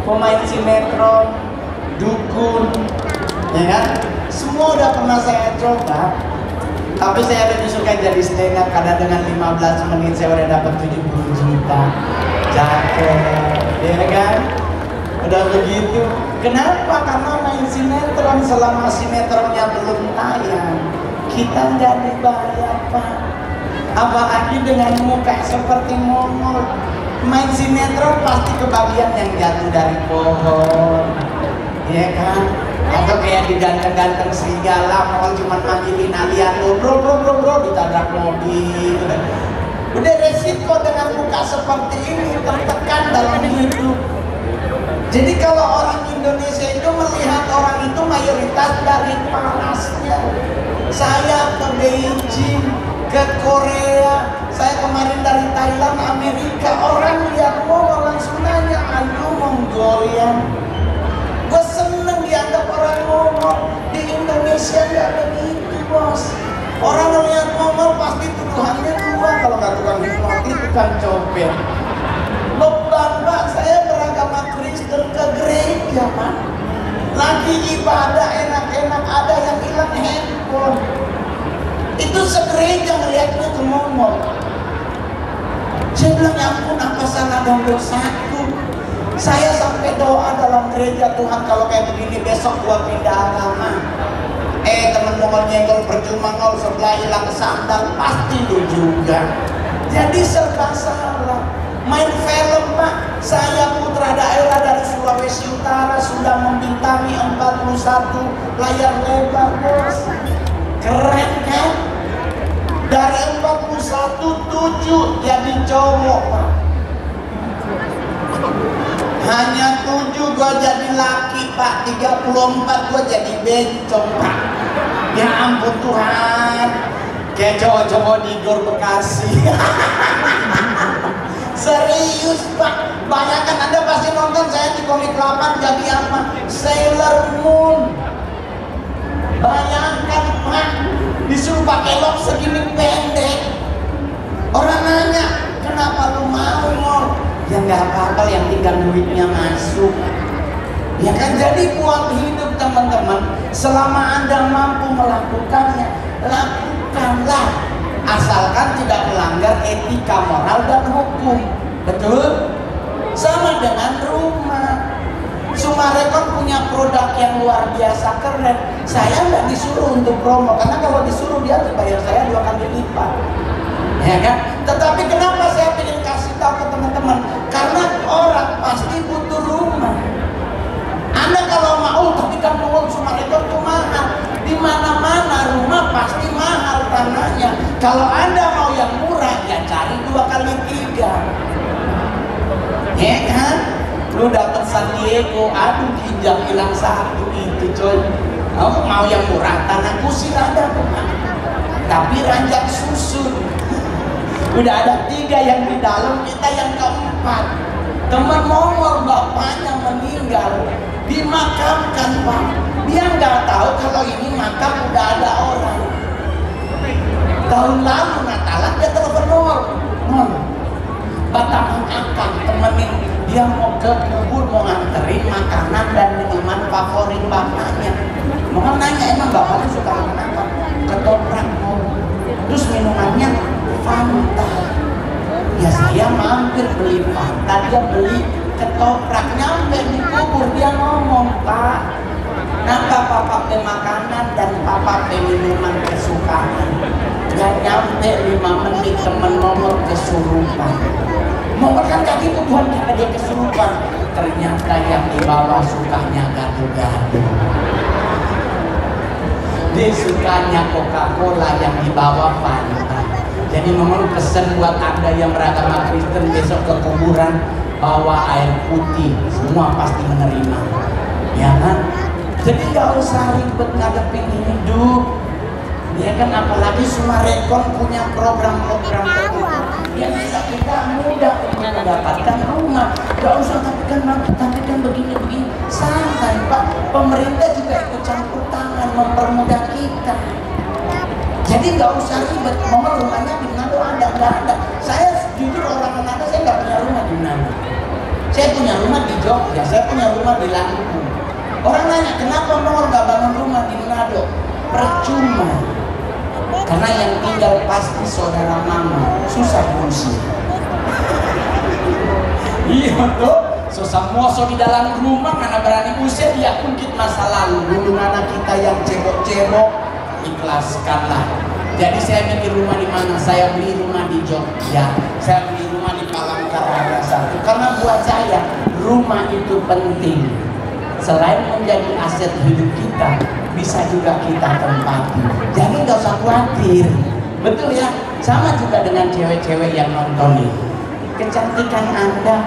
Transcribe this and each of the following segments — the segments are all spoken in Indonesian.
pemain sinetron, dukun, ya kan? Semua udah pernah saya coba. Tapi saya lebih suka jadi stand up karena dengan 15 menit saya udah dapat 70 juta. Cakep, ya kan? Udah begitu. Kenapa? Karena main sinetron, selama sinetronnya belum tayang, kita nggak dibayar, Pak. Apalagi dengan muka seperti Mongol. Main sinetron pasti kebagian yang jatuh dari pohon, ya kan? Atau kayak diganteng-ganteng serigala, Mongol cuma manggilin Aliando, bro, ditabrak mobil. Udah resiko dengan muka seperti ini, tertekan dalam hidup. Jadi kalau orang Indonesia itu melihat orang itu mayoritas dari panasnya. Saya ke Beijing, ke Korea, saya kemarin dari Thailand, Amerika, orang lihat Mongol langsung nanya, "Ayo Mongolian." Gue seneng dianggap orang Mongol. Di Indonesia nggak begitu, bos. Orang lihat Mongol pasti tuduhannya dua, kalau nggak tukang hipnotis, tukang copet. Beban, Pak, saya beragama Kristen ke gereja, Pak. Lagi ibadah enak-enak, ada yang hilang handphone. Itu segereja ngeliatnya ke Mongol. Saya bilang, ya ampun, apa salah dong dosaku? Saya sampai doa dalam gereja, Tuhan kalau kayak begini besok gua pindah agama. Temen Mongol nyenggol percuma ngol, sebelah hilang sandal, pasti lu juga. Jadi serba salah. Main film, Pak, saya putra daerah dari Sulawesi Utara sudah membintangi 41 layar lebar, bos. Keren kan? Dari 41, 7 jadi cowok, Pak. Hanya 7 gua jadi laki, Pak. 34 gua jadi bencong, Pak. Ya ampun Tuhan, kayak cowok-cowok di Gor Bekasi. Serius, Pak. Bayangkan Anda pasti nonton saya di Komik 8 jadi apa? Sailor Moon. Bayangkan, Pak, disuruh pakai rok segini pendek. Orang nanya, kenapa lu mau? Ya nggak apa-apa, yang tinggal duitnya masuk. Ya kan, jadi buat hidup teman-teman, selama Anda mampu melakukannya, lakukanlah. Asalkan tidak melanggar etika, moral, dan hukum. Betul? Sama dengan rumah. Sumarekon punya produk yang luar biasa keren. Saya nggak disuruh untuk promo, karena kalau disuruh dia bayar saya 2 kali lipat. Ya kan? Tetapi kenapa saya ingin kasih tahu ke teman-teman? Karena orang pasti butuh rumah. Anda kalau mau, tapi kan mau Sumarekon itu mahal. Di mana-mana rumah pasti mahal tanahnya. Kalau Anda mau yang murah, ya cari 2 kali 3. Ya kan? Lu dapet San Diego, aduh ginjal hilang 1 itu, coy. Mau yang murah, tanah kusir ada, bukan? Tapi ranjang susun. Udah ada 3 yang di dalam, kita yang keempat. Teman Mongol bapaknya meninggal, dimakamkan, Pak. Dia nggak tahu kalau ini makam udah ada orang. Tahun lalu Natalan dia telepon Mongol, Batam akan temenin dia mau ke kubur, mau nganterin makanan dan minuman favorit bapaknya. Mongol nanya, emang bapaknya suka makan apa? Ketoprak, terus minumannya Fanta. Ya saya mampir beli Fanta, dia beli ketoprak. Nyampe di kubur dia ngomong, Pak, kenapa papa pakai makanan dan papa pakai minuman kesukaan? Gak nyampe 5 menit temen Mongol kesurupan. Mongol kan kaki tubuhan kita, dia kesurupan. Ternyata yang di bawah sukanya gaduh-gaduh. Dia sukanya Coca-Cola, yang di bawah Fanta. Jadi Mongol pesen buat Anda yang beragama Kristen, besok ke kuburan bawa air putih, semua pasti menerima. Ya kan? Jadi gak usah ribet ngadepin hidup. Ya kan, apalagi Sumarekon punya program-program tertentu yang bisa kita mudah untuk mendapatkan rumah. Gak usah tapi kan begini-begini. Santai, Pak. Pemerintah juga ikut campur tangan mempermudah kita. Jadi nggak usah ribet. Mongol rumahnya di Manado ada, nggak ada. Saya jujur orang Manado, saya nggak punya rumah di Manado. Saya punya rumah di Jogja, saya punya rumah di Lampung. Orang nanya, kenapa Mongol nggak bangun rumah di Manado? Percuma. Karena yang tinggal pasti saudara mama, susah fungsi. Iya betul. So samoso di dalam rumah karena berani usir dia ungkit masa lalu. Dulu anak kita yang cebok-cebok, ikhlaskanlah. Jadi saya mikir rumah di mana? Saya beli rumah di Jogja, saya beli rumah di Palangkaraya satu. Karena buat saya rumah itu penting. Selain menjadi aset hidup kita, bisa juga kita tempati. Jadi nggak usah khawatir, betul ya? Sama juga dengan cewek-cewek yang nonton nih. Kecantikan Anda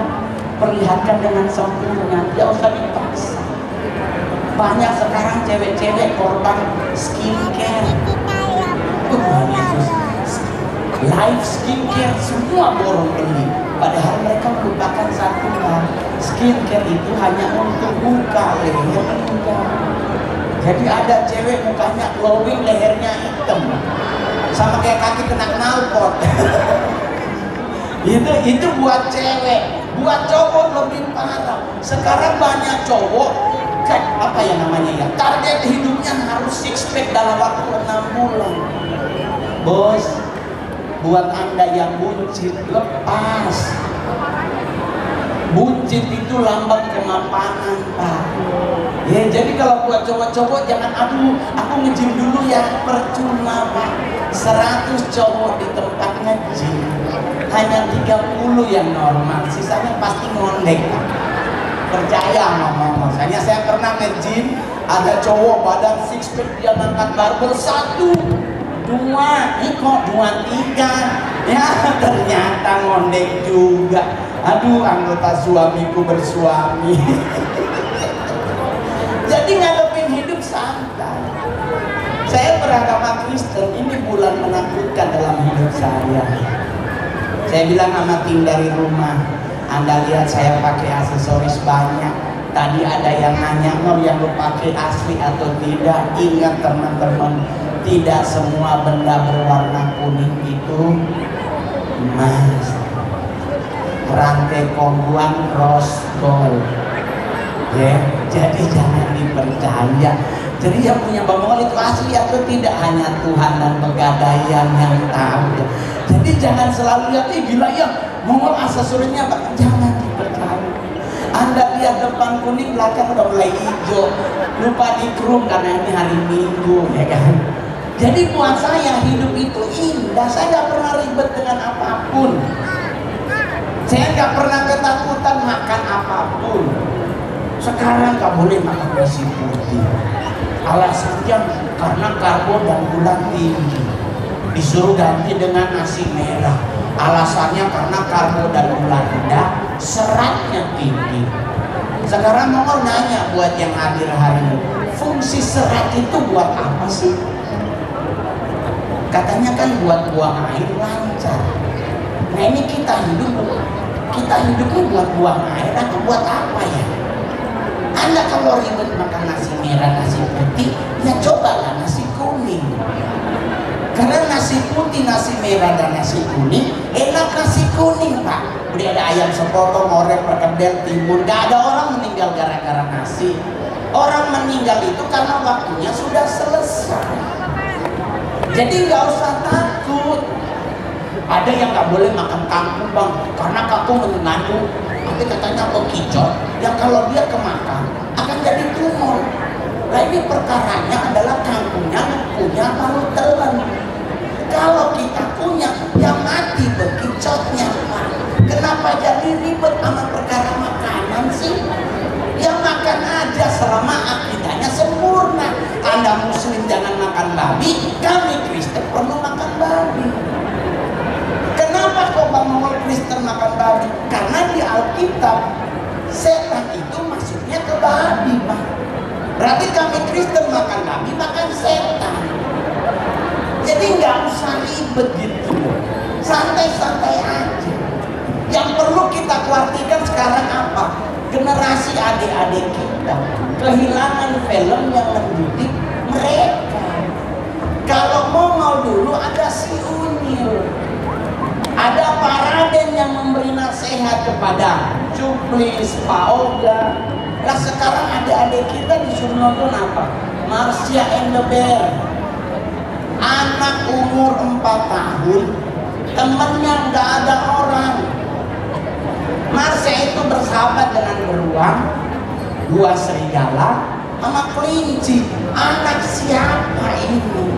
perlihatkan dengan sempurna, tidak usah dipaksa. Banyak sekarang cewek-cewek korban skincare. Live skincare semua borong beli. Padahal mereka melupakan satu hal, skincare itu hanya untuk muka, leher enggak. Jadi ada cewek mukanya glowing, lehernya hitam, sama kayak kaki kena knalpot. itu buat cewek, buat cowok lebih parah. Sekarang banyak cowok apa ya namanya ya, target hidupnya harus six pack dalam waktu 6 bulan. Bos, buat Anda yang buncit, lepas. Buncit itu lambang kemapanan, Pak. Ya, jadi kalau buat cowok-cowok jangan, aduh, aku nge-gym dulu ya, percuma, Pak. 100 cowok di tempat nge-gym, hanya 30 yang normal, sisanya pasti ngondek, Pak. Percaya ngomong, makanya saya pernah nge-gym, ada cowok badan six pack, dia ngangkat barbel 1, 2, ini kok 2, 3, ya ternyata ngondek juga. Aduh, anggota suamiku bersuami. Jadi ngadepin hidup santai. Saya beragama Kristen, ini bulan menakutkan dalam hidup saya. Saya bilang sama tim dari rumah, Anda lihat saya pakai aksesoris banyak. Tadi ada yang nanya, Nur, yang lu pakai asli atau tidak? Ingat teman-teman, tidak semua benda berwarna kuning itu emas. Rantai kongguan rose gold, ya. Jadi jangan dipercaya. Jadi yang punya Bang Mongol itu asli atau tidak, hanya Tuhan dan Pegadaian yang tahu. Jadi jangan selalu lihat, gila ya Mongol aksesorisnya, jangan dipercaya. Anda lihat depan kuning, belakang udah mulai hijau, lupa dikrum karena ini hari Minggu, ya kan. Jadi buat saya hidup itu indah. Saya nggak pernah ribet dengan apapun. Saya nggak pernah ketakutan makan apapun. Sekarang nggak boleh makan nasi putih. Alasannya karena karbo dan gula tinggi. Disuruh ganti dengan nasi merah. Alasannya karena karbo dan gula rendah, seratnya tinggi. Sekarang mau nanya buat yang hadir hari ini, fungsi serat itu buat apa sih? Katanya kan buat buang air lancar. Nah ini kita hidupnya buat buang air atau buat apa ya? Anda kalau ribet makan nasi merah, nasi putih, ya cobalah nasi kuning. Karena nasi putih, nasi merah, dan nasi kuning, enak nasi kuning, Pak. Udah ada ayam sepotong, orek, perkedel, timun. Gak ada orang meninggal gara-gara nasi. Orang meninggal itu karena waktunya sudah selesai. Jadi nggak usah takut. Ada yang nggak boleh makan kangkung, Bang, karena kangkung mengandung, tapi katanya bekicot, yang kalau dia kemakan akan jadi tumor. Nah ini perkaranya adalah kangkungnya punya paru telan. Kalau kita punya, yang mati bekicotnya, Pak. Kenapa jadi ribet sama perkara makanan sih? Ya makan aja selama akidahnya sempurna. Anda muslim jangan makan babi, kami Kristen perlu makan babi. Kenapa kok Bang Mongol Kristen makan babi? Karena di Alkitab setan itu masuknya ke babi, Pak. Berarti kami Kristen makan babi, makan setan. Jadi nggak usah ribet gitu, santai-santai aja. Yang perlu kita khawatirkan sekarang apa? Generasi adik-adik kita kehilangan film yang mendidik mereka. Kalau Mongol dulu ada si Unyil, Ada Pak Raden yang memberi nasihat kepada Cuplis, Pak Oga. Lah sekarang adik-adik kita disuruh nonton apa? Marsha and the Bear. Anak umur 4 tahun, temennya nggak ada orang. Marsha itu bersahabat dengan beruang, 2 serigala, sama kelinci. Anak siapa ini?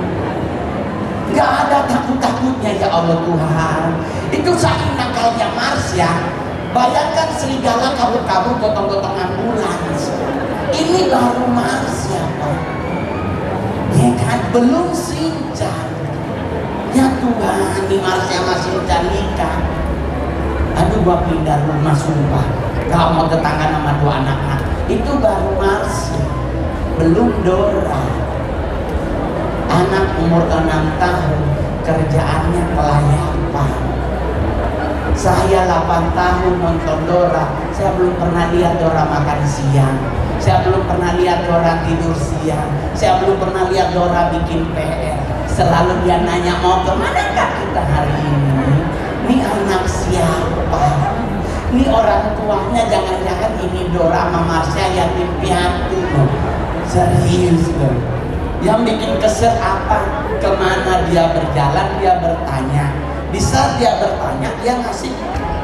Gak ada takut-takutnya, ya Allah Tuhan. Itu saking nakalnya Marsha. Bayangkan serigala kabur-kabur potong-potong ambulans. Ini baru Marsha, Pak. Ya kan, belum Shinchan. Ya Tuhan, ini Marsha masih nikah. Aduh, gua pindah rumah sumpah. Gak mau tetangga sama 2 anak-anak. Itu baru Marsha, belum Dora. Anak umur 6 tahun, kerjaannya kelayapan. Saya 8 tahun nonton Dora, saya belum pernah lihat Dora makan siang. Saya belum pernah lihat Dora tidur siang. Saya belum pernah lihat Dora bikin PR. Selalu dia nanya, mau kemana kak kita hari ini? Ini anak siapa? Ini orang tuanya jangan-jangan ini Dora sama Marsha yatim piatu. Serius loh. Yang bikin kesel apa? Kemana dia berjalan, dia bertanya. Di saat dia bertanya, dia ngasih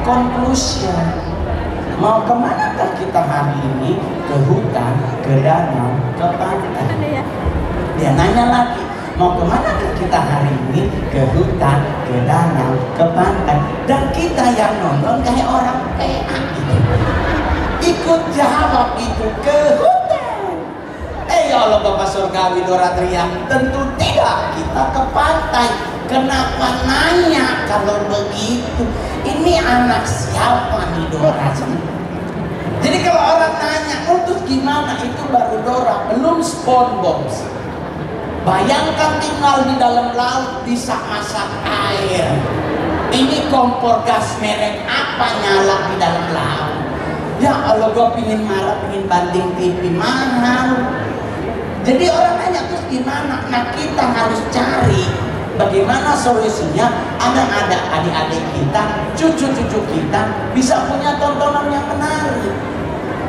conclusion. Mau kemanakah kita hari ini? Ke hutan, ke danau, ke pantai. Dia nanya lagi, mau kemanakah kita hari ini? Ke hutan, ke danau, ke pantai. Dan kita yang nonton kayak orang PA gitu. Ikut jawab itu, ke hutan. Ya Allah Bapak Surgawi, Dora teriak, tentu tidak, kita ke pantai. Kenapa nanya kalau begitu? Ini anak siapa nih Dora? Jadi kalau orang nanya, oh terus gimana? Itu baru Dora, belum SpongeBob. Bayangkan tinggal di dalam laut bisa masak air. Ini kompor gas merek apa nyala di dalam laut? Ya Allah, gue pingin marah, pingin banting TV mahal. Jadi orang nanya terus gimana? Nah kita harus cari bagaimana solusinya. Ada adik-adik kita, cucu-cucu kita bisa punya tontonan yang menarik.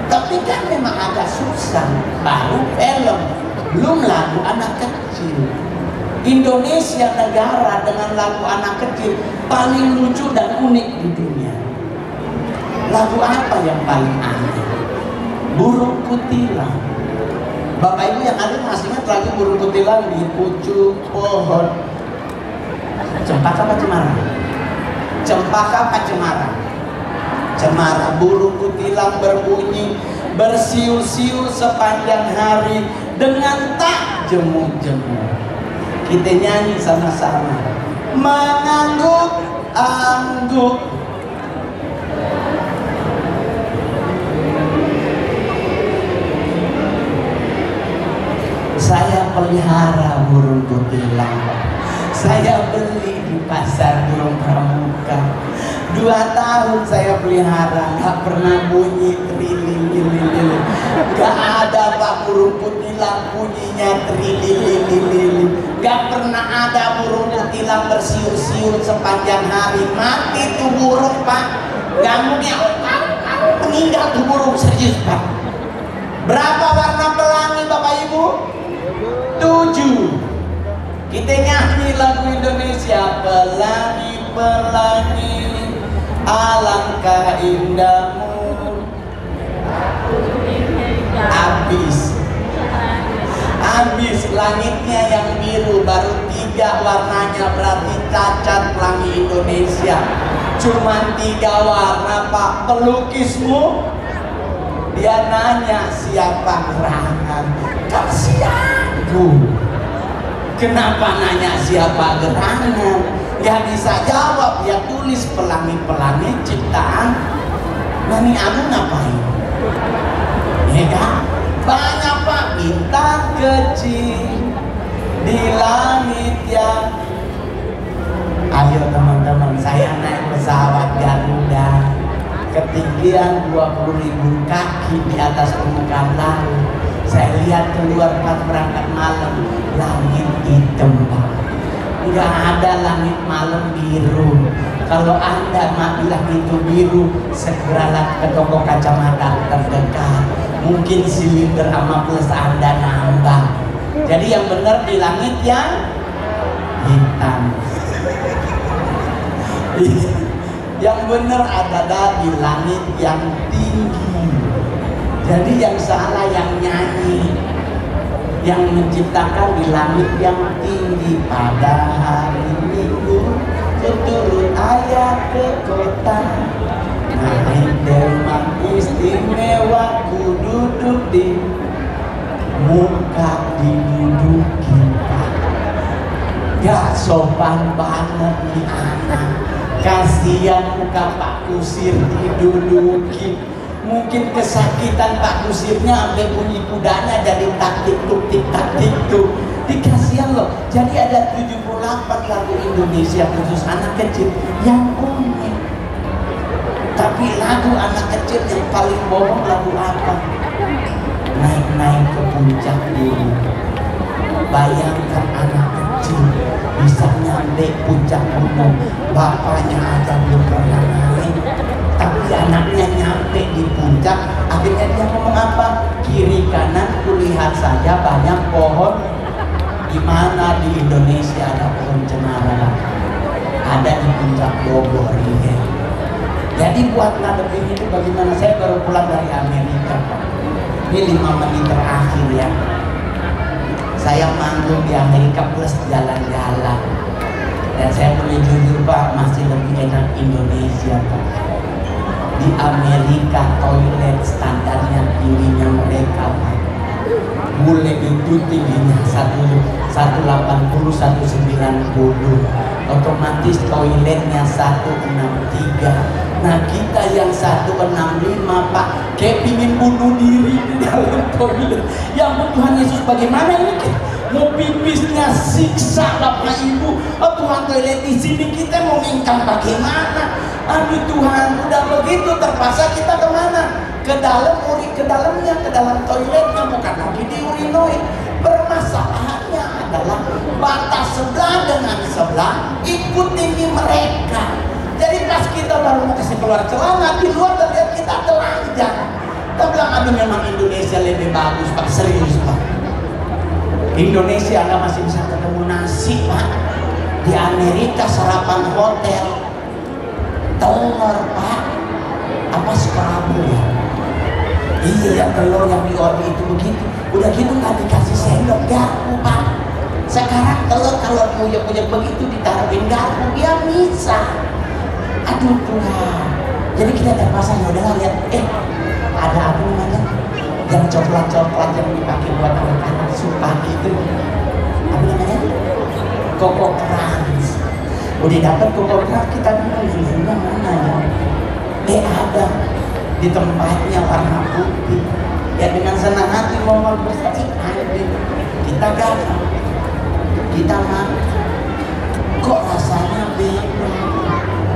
Tapi kan memang agak susah. Baru film, belum lagu anak kecil. Indonesia negara dengan lagu anak kecil paling lucu dan unik di dunia. Lagu apa yang paling aneh? Burung kutilang. Bapak Ibu yang ada masih ingat lagu burung kutilang di pucuk pohon. Cempaka apa cemara? Cempaka apa cemara? Cemara. Burung kutilang berbunyi, bersiul-siul sepanjang hari dengan tak jemu-jemu. Kita nyanyi sama-sama. Mengangguk-angguk. Saya pelihara burung kutilang. Saya beli di pasar burung pramuka. 2 tahun saya pelihara, gak pernah bunyi trililililil. Gak ada Pak burung kutilang bunyinya trililililil. Gak pernah ada burung kutilang bersiul-siul sepanjang hari. Mati tuh burung Pak. Ganggunya meninggal tuh burung, serius Pak. Berapa warna pelangi Bapak Ibu? 7. Kita nyanyi lagu Indonesia. Pelangi-pelangi, alangkah indahmu. Habis langitnya yang biru, baru 3 warnanya, berarti cacat pelangi Indonesia. Cuma 3 warna Pak. Pelukismu, dia nanya siapa gerangan? Kan siapku. Kenapa nanya siapa gerangan? Gak bisa jawab. Dia tulis pelangi-pelangi ciptaan Nani Agung ngapain? Ya kan? Banyak Pak bintang kecil di langit yang. Ayo teman-teman, saya naik pesawat Garuda ketinggian 20.000 kaki di atas permukaan laut. Saya lihat keluar pas berangkat malam, langit hitam Pak. Nggak ada langit malam biru. Kalau Anda bilang itu biru, segeralah ke toko kacamata terdekat. Mungkin silinder sama plus Anda nambah. Jadi yang benar di langit yang hitam. Yang benar adalah di langit yang tinggi. Jadi yang salah yang nyanyi, yang menciptakan di langit yang tinggi. Pada hari Minggu turut ayah ke kota, naik delman istimewa, ku duduk di muka diduduki. Gak sopan banget nih anak, kasihan muka Pak Kusir diduduki. Mungkin kesakitan Pak Kusirnya sampai bunyi kudanya jadi taktik tuk tik taktik tuk. Dikasihan loh. Jadi ada 78 lagu Indonesia khusus anak kecil yang unik. Tapi lagu anak kecil yang paling bohong lagu apa? Naik-naik ke puncak dulu. Bayangkan anak kecil bisa nyampe puncak gunung, bapaknya aja belum pernah naik, tapi anaknya nyampe di puncak. Akhirnya dia ngomong apa? Kiri kanan kulihat saja banyak pohon. Di mana di Indonesia ada pohon cemara? Ada di puncak Bogor ya. Jadi buat ngadepin itu bagaimana? Saya baru pulang dari Amerika. Ini 5 menit terakhir ya. Saya manggung di Amerika plus jalan-jalan. Dan saya boleh jujur Pak, masih lebih enak Indonesia Pak. Di Amerika toilet standarnya tingginya mereka Pak. Bule itu tingginya 180 190, otomatis toiletnya 163. Nah kita yang 165 Pak, kayak pingin bunuh diri di dalam toilet. Ya Tuhan Yesus, bagaimana ini? Mau pipisnya siksa Bapak Ibu. Oh Tuhan, toilet di sini kita mau mingkang bagaimana? Aduh Tuhan, udah begitu terpaksa kita kemana? Ke dalam ke dalam toiletnya, bukan lagi diurinoid. Permasalahannya adalah batas sebelah dengan sebelah ikut tinggi mereka. Jadi pas kita baru mau kasih keluar celana, di luar terlihat kita telanjang. Kita bilang aduh memang Indonesia lebih bagus Pak, serius Pak. Indonesia Anda masih bisa ketemu nasi Pak. Di Amerika sarapan hotel telur Pak, apa scramble ya? Iya telur yang di order itu begitu. Udah gitu nggak dikasih sendok garpu Pak. Sekarang telur kalau punya begitu ditaruhin garpu dia bisa. Aduh Tuhan. Jadi kita terpaksa ya udahlah lihat. Ada apa namanya? Yang coklat yang dipakai buat anak-anak suka gitu. Apa namanya? Koko Crunch. Udah dapat Koko Crunch, kita bilang susunya mana ya? Ada di tempatnya warna putih. Ya dengan senang hati mau bersih kita gagal, kita makan. Kok rasanya beda?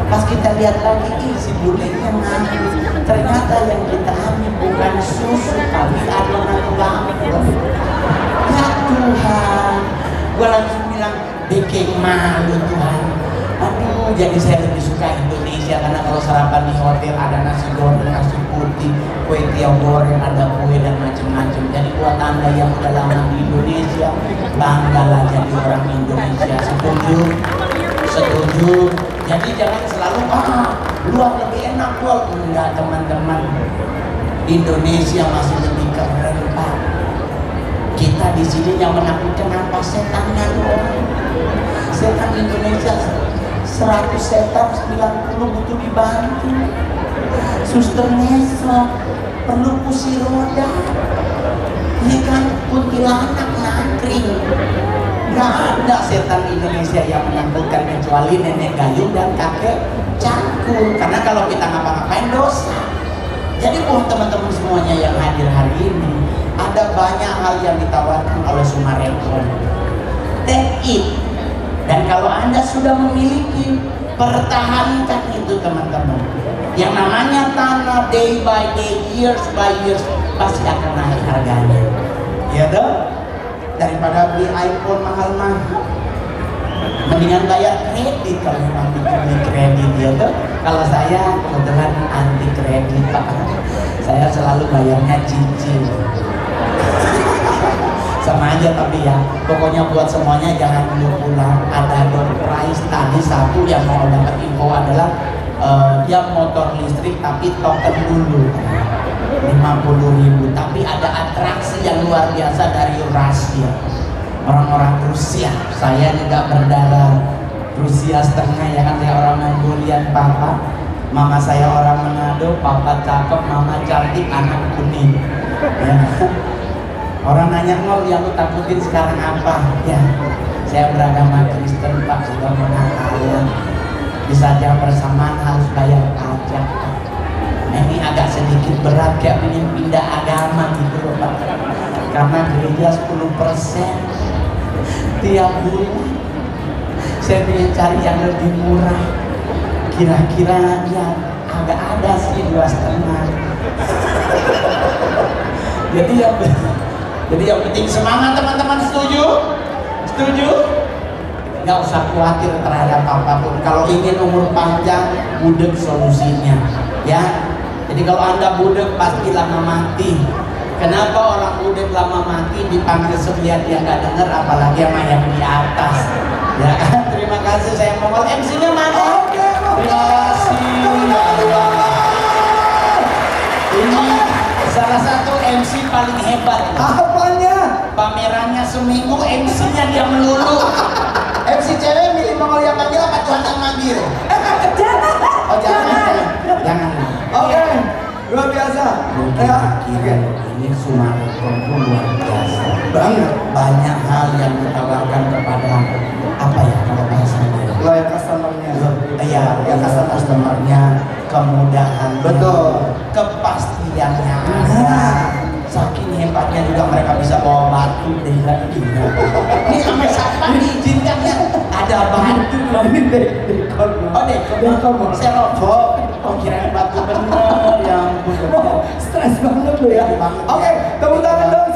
Pas kita lihat lagi, si bulenya ngambil. Ternyata yang kita ambil bukan susu, tapi adonan wafer. Ya Tuhan, gue langsung bilang bikin malu Tuhan. Aduh, jadi saya lebih suka Indonesia karena kalau sarapan di hotel ada nasi goreng, nasi putih, kue tiaw goreng, ada kue dan macam-macam. Jadi buat Anda yang udah lama di Indonesia, banggalah jadi orang Indonesia. Setuju? Setuju. Jadi jangan selalu luar lebih enak luar. Enggak teman-teman, Indonesia masih lebih keren Pak. Kita di sini yang menakutkan apa? Setannya doang. Setan Indonesia 100 setan 90 butuh dibantu. Suster Nesa perlu kursi roda. Ini kan kuntilanak nangkring. Gak ada setan Indonesia yang menakutkan kecuali nenek gayung dan kakek cangkul. Karena kalau kita ngapa-ngapain dosa. Jadi buat teman-teman semuanya yang hadir hari ini, ada banyak hal yang ditawarkan oleh Sumarekon. Take it. Dan kalau Anda sudah memiliki, pertahankan itu teman-teman. Yang namanya tanah day by day, years by years, pasti akan naik harganya. Ya dong? Daripada beli iPhone mahal-mahal, Mendingan bayar kredit kalau memang bikin kredit ya tuh. Kalau saya kebetulan anti kredit Pak. Saya selalu bayarnya cicil. Sama aja tapi ya, pokoknya buat semuanya jangan dulu pulang. Ada door prize tadi satu yang mau dapat info adalah dia motor listrik tapi token dulu 50.000. Tapi ada atraksi yang luar biasa dari Rusia, orang-orang Rusia. Saya juga berdarah Rusia setengah ya kan, saya orang Mongolian papa, mama saya orang Manado, papa cakep, mama cantik, anak kuning ya. Orang nanya, "Ngol, yang lu takutin sekarang apa?" Ya, saya beragama Kristen Pak, sudah mengatakan bisa aja bersamaan harus bayar pajak. Nah, ini agak sedikit berat, kayak ingin pindah agama gitu loh Pak. Karena gereja 10% tiap bulan. Saya ingin cari yang lebih murah. Kira-kira ya agak ada sih 2,5. Jadi yang penting semangat teman-teman, setuju? Setuju? Nggak usah khawatir terhadap apapun. Kalau ingin umur panjang, budek solusinya, ya. Jadi kalau Anda budek pasti lama mati. Kenapa orang budek lama mati dipanggil setia dia nggak dengar, apalagi sama yang di atas, ya kan? Terima kasih, saya Mongol. MC-nya mana? Terima kasih. Ini salah satu MC paling hebat. Apanya? Pamerannya seminggu, MC-nya dia melulu. MC cewek milih Mongol yang manggil apa Tuhan yang manggil? Jangan. Oh jangan. Jangan. Oke, luar biasa. Ya. Ini Sumarekon luar biasa banget. Banyak hal yang ditawarkan kepada apa ya kalau bahasanya? Loyal customer-nya. Iya, ya customer-nya, kemudahan. Betul. Kepastiannya ada. Saking hebatnya juga mereka bisa bawa batu dari Latina. Ini sampai siapa diizinkan ya? Ada batu. Ini dekor. Oh dekor. Serobot. Oh kirain batu bener. Ya ampun. Stres banget lo ya. Banget. Oke, tepuk tangan dong.